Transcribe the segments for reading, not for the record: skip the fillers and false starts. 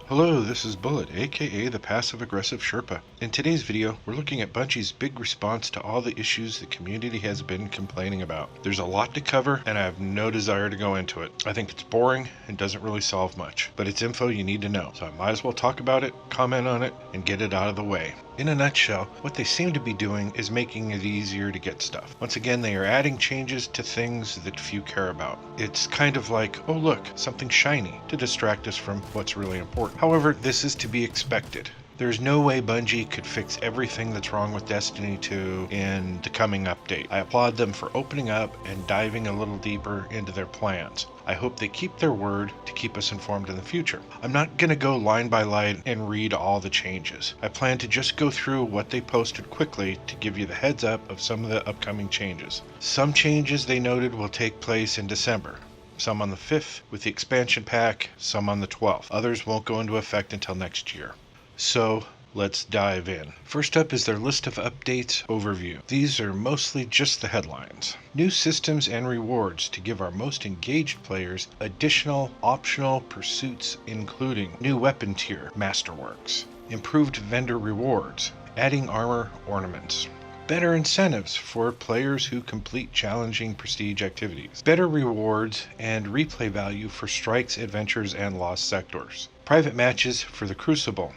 Hello, this is Bullet, aka the Passive Aggressive Sherpa. In today's video, we're looking at Bungie's big response to all the issues the community has been complaining about. There's a lot to cover, and I have no desire to go into it. I think it's boring and doesn't really solve much, but it's info you need to know, so I might as well talk about it, comment on it, and get it out of the way. In a nutshell, what they seem to be doing is making it easier to get stuff. Once again, they are adding changes to things that few care about. It's kind of like, oh look, something shiny, to distract us from what's really important. However, this is to be expected. There's no way Bungie could fix everything that's wrong with Destiny 2 in the coming update. I applaud them for opening up and diving a little deeper into their plans. I hope they keep their word to keep us informed in the future. I'm not going to go line by line and read all the changes. I plan to just go through what they posted quickly to give you the heads up of some of the upcoming changes. Some changes they noted will take place in December. Some on the 5th with the expansion pack, some on the 12th. Others won't go into effect until next year. So let's dive in. First up is their list of updates overview. These are mostly just the headlines. New systems and rewards to give our most engaged players additional optional pursuits, including new weapon tier, Masterworks, improved vendor rewards, adding armor ornaments, better incentives for players who complete challenging prestige activities, better rewards and replay value for strikes, adventures, and lost sectors, private matches for the Crucible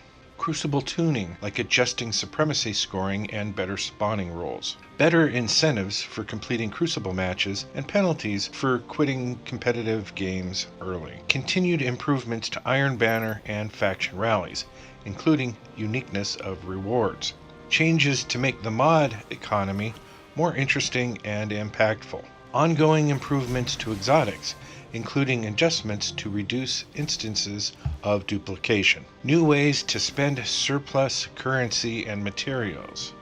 tuning like adjusting supremacy scoring and better spawning rules, better incentives for completing Crucible matches and penalties for quitting competitive games early, continued improvements to Iron Banner and faction rallies, including uniqueness of rewards, changes to make the mod economy more interesting and impactful, ongoing improvements to exotics, including adjustments to reduce instances of duplication, new ways to spend surplus currency and materials,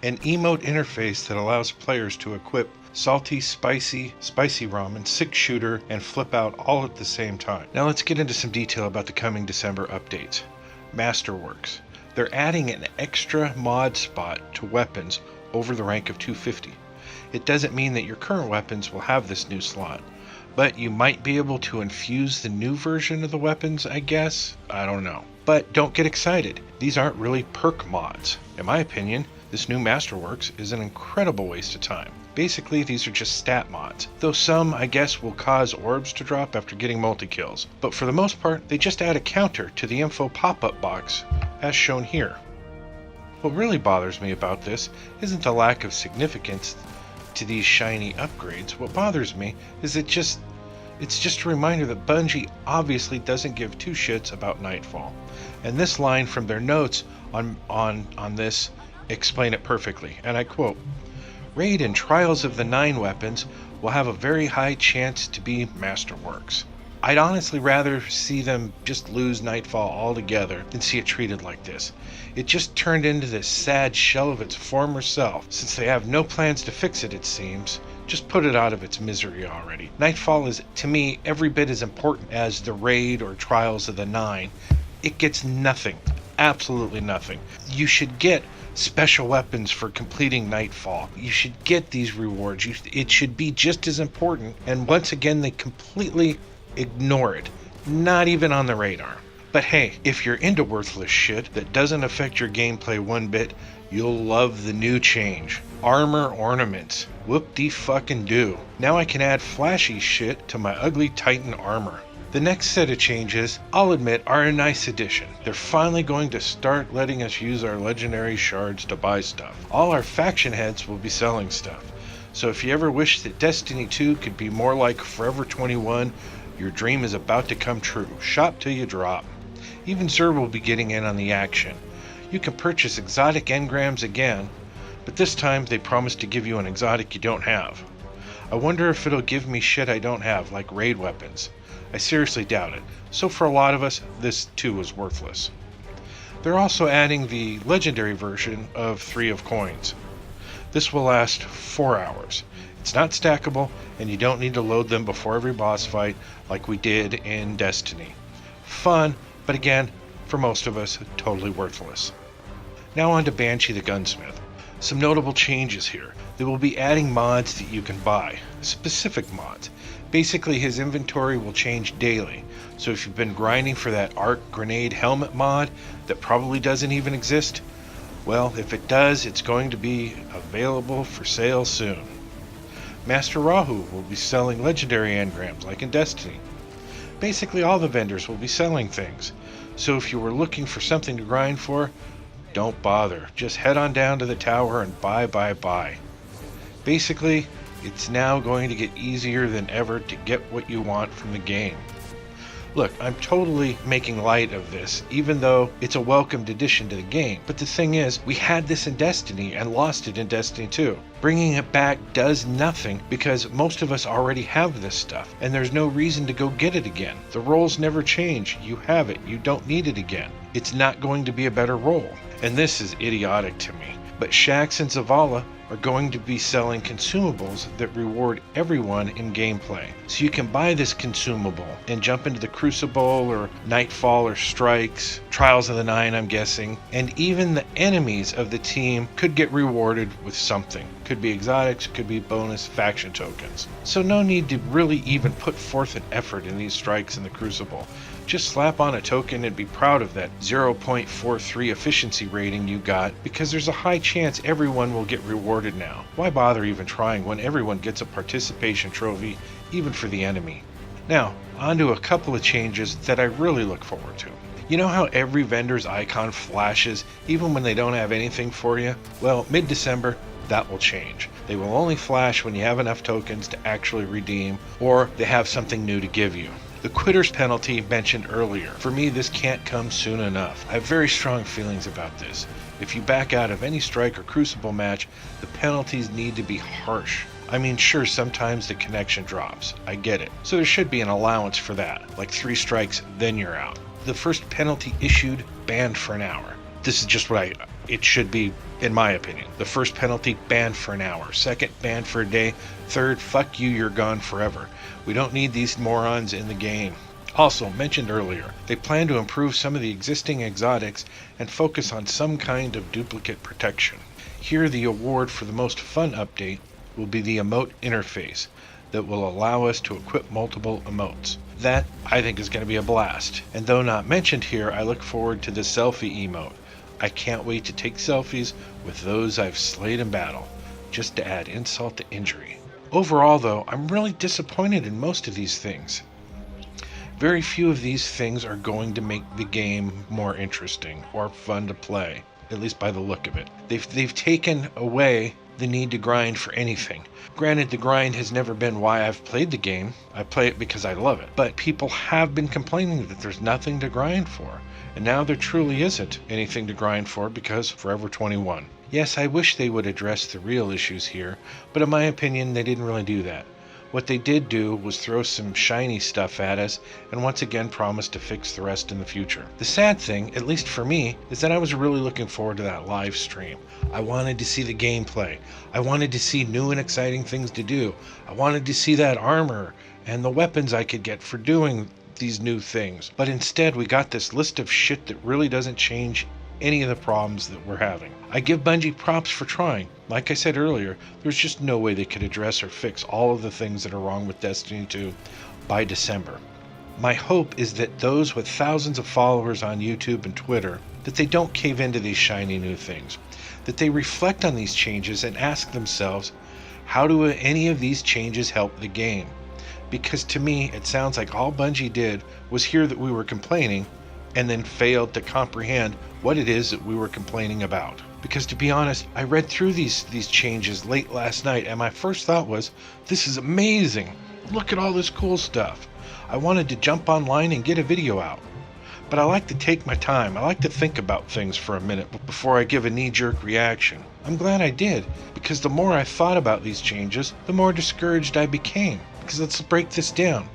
an emote interface that allows players to equip salty, spicy ramen, 6-shooter, and flip out all at the same time. Now let's get into some detail about the coming December updates. Masterworks. They're adding an extra mod spot to weapons over the rank of 250. It doesn't mean that your current weapons will have this new slot, but you might be able to infuse the new version of the weapons, I guess? I don't know. But don't get excited. These aren't really perk mods. In my opinion, this new Masterworks is an incredible waste of time. Basically, these are just stat mods, though some, I guess, will cause orbs to drop after getting multi-kills. But for the most part, they just add a counter to the info pop-up box, as shown here. What really bothers me about this isn't the lack of significance to these shiny upgrades. What bothers me is it's just a reminder that Bungie obviously doesn't give two shits about Nightfall. And this line from their notes on this explain it perfectly, and I quote, "Raid and Trials of the 9 weapons will have a very high chance to be Masterworks. I'd honestly rather see them just lose Nightfall altogether than see it treated like this. It just turned into this sad shell of its former self. Since they have no plans to fix it, it seems, just put it out of its misery already. Nightfall is, to me, every bit as important as the Raid or Trials of the 9. It gets nothing. Absolutely nothing. You should get special weapons for completing Nightfall. You should get these rewards. It should be just as important, and once again they completely ignore it. Not even on the radar. But hey, if you're into worthless shit that doesn't affect your gameplay one bit, you'll love the new change. Armor ornaments. Whoop-de-fucking-do. Now I can add flashy shit to my ugly Titan armor. The next set of changes, I'll admit, are a nice addition. They're finally going to start letting us use our legendary shards to buy stuff. All our faction heads will be selling stuff. So if you ever wish that Destiny 2 could be more like Forever 21, your dream is about to come true. Shop till you drop. Even Xur will be getting in on the action. You can purchase exotic engrams again, but this time they promise to give you an exotic you don't have. I wonder if it'll give me shit I don't have, like raid weapons. I seriously doubt it, so for a lot of us, this too was worthless. They're also adding the legendary version of 3 of coins. This will last 4 hours. It's not stackable, and you don't need to load them before every boss fight like we did in Destiny. Fun, but again, for most of us, totally worthless. Now on to Banshee the Gunsmith. Some notable changes here. They will be adding mods that you can buy, specific mods. Basically, his inventory will change daily. So if you've been grinding for that arc grenade helmet mod that probably doesn't even exist, well, if it does, it's going to be available for sale soon. Master Rahu will be selling legendary engrams like in Destiny. Basically, all the vendors will be selling things. So if you were looking for something to grind for, don't bother. Just head on down to the tower and buy. Basically, it's now going to get easier than ever to get what you want from the game. Look, I'm totally making light of this, even though it's a welcomed addition to the game. But the thing is, we had this in Destiny and lost it in Destiny 2. Bringing it back does nothing because most of us already have this stuff, and there's no reason to go get it again. The roles never change. You have it. You don't need it again. It's not going to be a better role. And this is idiotic to me. But Shaxx and Zavala are going to be selling consumables that reward everyone in gameplay. So you can buy this consumable and jump into the Crucible or Nightfall or Strikes, Trials of the Nine I'm guessing, and even the enemies of the team could get rewarded with something. Could be exotics, could be bonus faction tokens. So no need to really even put forth an effort in these strikes in the Crucible. Just slap on a token and be proud of that 0.43 efficiency rating you got, because there's a high chance everyone will get rewarded now. Why bother even trying when everyone gets a participation trophy, even for the enemy? Now, on to a couple of changes that I really look forward to. You know how every vendor's icon flashes even when they don't have anything for you? Well, mid-December, that will change. They will only flash when you have enough tokens to actually redeem, or they have something new to give you. The quitter's penalty mentioned earlier. For me, this can't come soon enough. I have very strong feelings about this. If you back out of any strike or crucible match, the penalties need to be harsh. I mean, sure, sometimes the connection drops. I get it. So there should be an allowance for that. Like 3 strikes, then you're out. The first penalty issued, banned for an hour. This is just what it should be, in my opinion. The first penalty, banned for an hour. Second, banned for a day. Third, fuck you, you're gone forever. We don't need these morons in the game. Also, mentioned earlier, they plan to improve some of the existing exotics and focus on some kind of duplicate protection. Here, the award for the most fun update will be the emote interface that will allow us to equip multiple emotes. That, I think, is going to be a blast. And though not mentioned here, I look forward to the selfie emote. I can't wait to take selfies with those I've slayed in battle, just to add insult to injury. Overall, though, I'm really disappointed in most of these things. Very few of these things are going to make the game more interesting or fun to play, at least by the look of it. They've taken away the need to grind for anything. Granted, the grind has never been why I've played the game. I play it because I love it. But people have been complaining that there's nothing to grind for. And now there truly isn't anything to grind for because Forever 21. Yes, I wish they would address the real issues here, but in my opinion, they didn't really do that. What they did do was throw some shiny stuff at us and once again promise to fix the rest in the future. The sad thing, at least for me, is that I was really looking forward to that live stream. I wanted to see the gameplay. I wanted to see new and exciting things to do. I wanted to see that armor and the weapons I could get for doing these new things. But instead, we got this list of shit that really doesn't change any of the problems that we're having. I give Bungie props for trying. Like I said earlier, there's just no way they could address or fix all of the things that are wrong with Destiny 2 by December. My hope is that those with thousands of followers on YouTube and Twitter, that they don't cave into these shiny new things, that they reflect on these changes and ask themselves, how do any of these changes help the game? Because to me, it sounds like all Bungie did was hear that we were complaining and then failed to comprehend what it is that we were complaining about. Because to be honest, I read through these changes late last night and my first thought was, this is amazing. Look at all this cool stuff. I wanted to jump online and get a video out. But I like to take my time. I like to think about things for a minute before I give a knee-jerk reaction. I'm glad I did, because the more I thought about these changes, the more discouraged I became. Because let's break this down.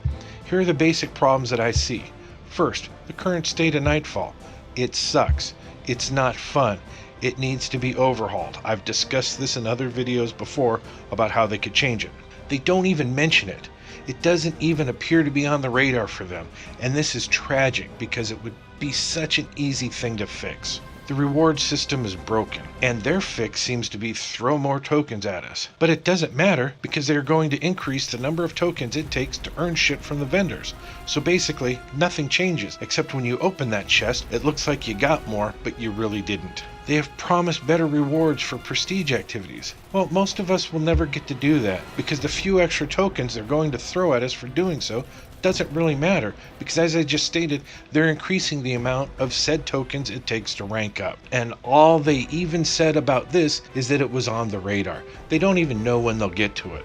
Here are the basic problems that I see. First, the current state of Nightfall. It sucks. It's not fun. It needs to be overhauled. I've discussed this in other videos before about how they could change it. They don't even mention it. It doesn't even appear to be on the radar for them. And this is tragic because it would be such an easy thing to fix. The reward system is broken, and their fix seems to be throw more tokens at us. But it doesn't matter because they're going to increase the number of tokens it takes to earn shit from the vendors. So basically, nothing changes, except when you open that chest, it looks like you got more, but you really didn't. They have promised better rewards for prestige activities. Well, most of us will never get to do that, because the few extra tokens they're going to throw at us for doing so doesn't really matter, because as I just stated, they're increasing the amount of said tokens it takes to rank up. And all they even said about this is that it was on the radar. They don't even know when they'll get to it.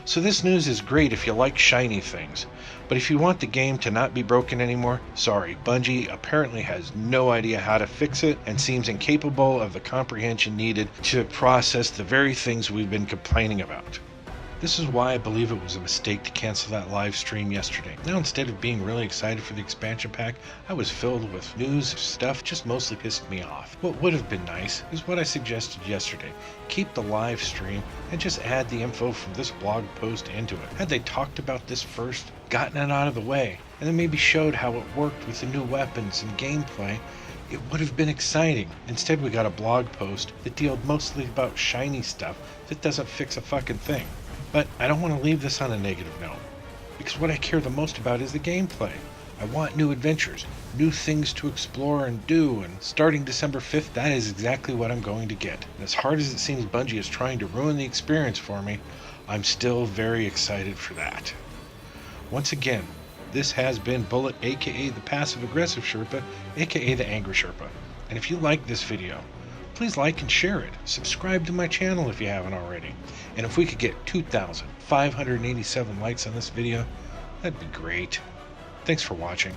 So this news is great if you like shiny things. But if you want the game to not be broken anymore, sorry, Bungie apparently has no idea how to fix it and seems incapable of the comprehension needed to process the very things we've been complaining about. This is why I believe it was a mistake to cancel that live stream yesterday. Now, instead of being really excited for the expansion pack, I was filled with news stuff just mostly pissed me off. What would have been nice is what I suggested yesterday. Keep the live stream and just add the info from this blog post into it. Had they talked about this first, gotten it out of the way, and then maybe showed how it worked with the new weapons and gameplay, it would have been exciting. Instead, we got a blog post that dealt mostly about shiny stuff that doesn't fix a fucking thing. But I don't want to leave this on a negative note, because what I care the most about is the gameplay. I want new adventures, new things to explore and do, and starting December 5th, that is exactly what I'm going to get. And as hard as it seems Bungie is trying to ruin the experience for me, I'm still very excited for that. Once again, this has been Bullet, aka the Passive Aggressive Sherpa, aka the Angry Sherpa. And if you like this video, please like and share it. Subscribe to my channel if you haven't already. And if we could get 2,587 likes on this video, that'd be great. Thanks for watching.